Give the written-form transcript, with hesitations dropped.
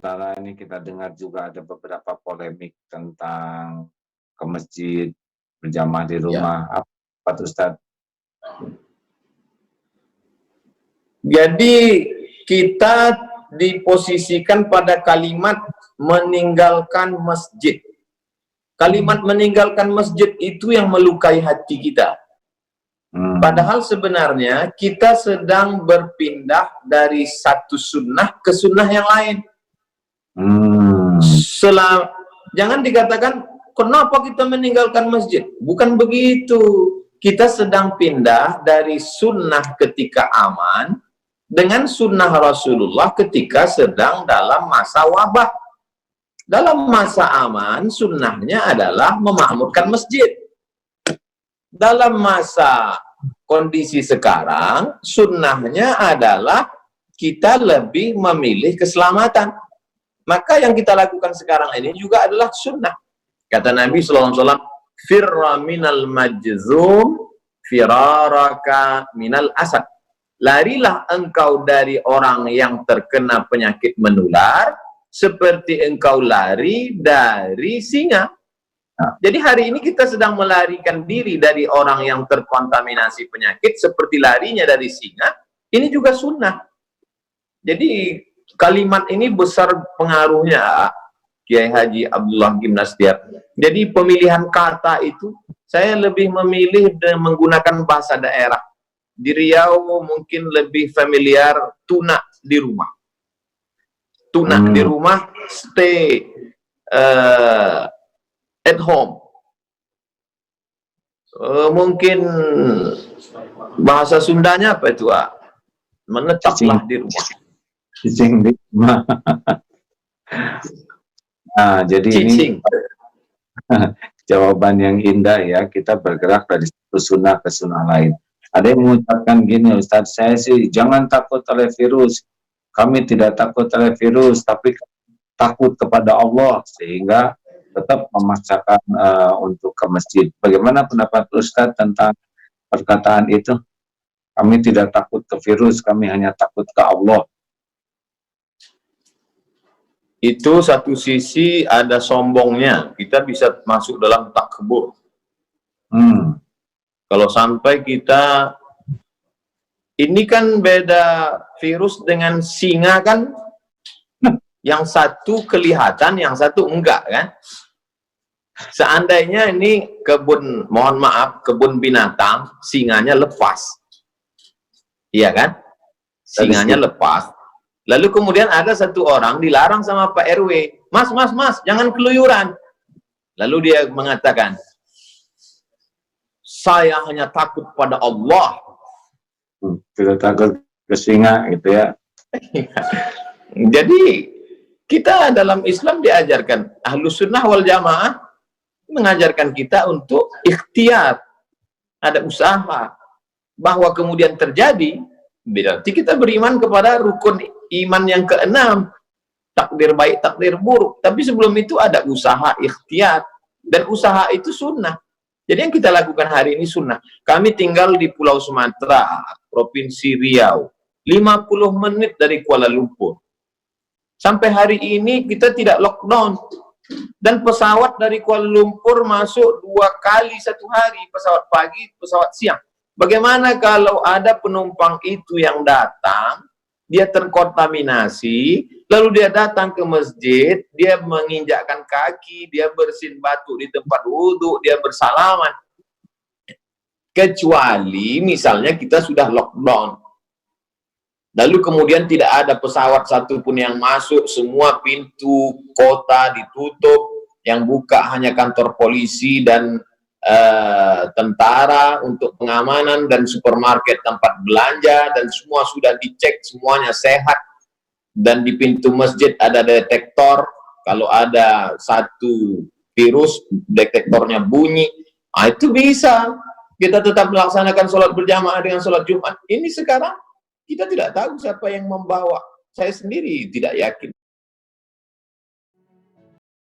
Sementara ini kita dengar juga ada beberapa polemik tentang ke masjid, berjamaah di rumah. Ya. Apa Ustaz? Jadi kita diposisikan pada kalimat meninggalkan masjid. Kalimat meninggalkan masjid itu yang melukai hati kita. Padahal sebenarnya kita sedang berpindah dari satu sunnah ke sunnah yang lain. Jangan dikatakan kenapa kita meninggalkan masjid. Bukan begitu. Kita sedang pindah dari sunnah ketika aman dengan sunnah Rasulullah ketika sedang dalam masa wabah. Dalam masa aman, sunnahnya adalah memakmurkan masjid. Dalam masa kondisi sekarang, sunnahnya adalah kita lebih memilih keselamatan. Maka yang kita lakukan sekarang ini juga adalah sunnah. Kata Nabi SAW, firra minal majzum, firaraka minal asad. Larilah engkau dari orang yang terkena penyakit menular, seperti engkau lari dari singa. Jadi hari ini kita sedang melarikan diri dari orang yang terkontaminasi penyakit, seperti larinya dari singa. Ini juga sunnah. Jadi kalimat ini besar pengaruhnya, Kiai Haji Abdullah Gimnastiar. Jadi pemilihan kata itu, saya lebih memilih menggunakan bahasa daerah. Di Riau mungkin lebih familiar tuna di rumah. Tuna di rumah, stay at home. Mungkin bahasa Sundanya apa itu? Menetaplah di rumah. Cicing di rumah. Nah, jadi cicing. Ini jawaban yang indah ya. Kita bergerak dari satu sunnah ke sunnah lain. Ada yang mengucapkan gini, Ustaz, saya sih jangan takut oleh virus. Kami tidak takut oleh virus, tapi takut kepada Allah, sehingga tetap memaksakan untuk ke masjid. Bagaimana pendapat Ustaz tentang perkataan itu? Kami tidak takut ke virus, kami hanya takut ke Allah. Itu satu sisi ada sombongnya, kita bisa masuk dalam takbur. Kalau sampai kita, ini kan beda virus dengan singa kan, yang satu kelihatan, yang satu enggak kan. Seandainya ini kebun, mohon maaf, kebun binatang, singanya lepas. Iya kan? Singanya lepas. Lalu kemudian ada satu orang dilarang sama Pak RW, mas, jangan keluyuran. Lalu dia mengatakan, saya hanya takut pada Allah. Tidak takut ke singa gitu ya. Jadi kita dalam Islam diajarkan, Ahlus Sunnah wal Jamaah mengajarkan kita untuk ikhtiar, ada usaha, bahwa kemudian terjadi, berarti kita beriman kepada rukun iman yang keenam, takdir baik, takdir buruk. Tapi sebelum itu ada usaha ikhtiar, dan usaha itu sunnah. Jadi yang kita lakukan hari ini sunnah. Kami tinggal di Pulau Sumatera, Provinsi Riau, 50 menit dari Kuala Lumpur. Sampai hari ini kita tidak lockdown. Dan pesawat dari Kuala Lumpur masuk 2 kali satu hari, pesawat pagi, pesawat siang. Bagaimana kalau ada penumpang itu yang datang, dia terkontaminasi, lalu dia datang ke masjid, dia menginjakkan kaki, dia bersin batu di tempat wudhu, dia bersalaman. Kecuali misalnya kita sudah lockdown. Lalu kemudian tidak ada pesawat satupun yang masuk, semua pintu kota ditutup, yang buka hanya kantor polisi dan tentara untuk pengamanan, dan supermarket tempat belanja, dan semua sudah dicek, semuanya sehat. Dan di pintu masjid ada detektor, kalau ada satu virus, detektornya bunyi. Nah, itu bisa kita tetap melaksanakan sholat berjamaah dengan sholat Jumat. Ini sekarang kita tidak tahu siapa yang membawa. Saya sendiri tidak yakin.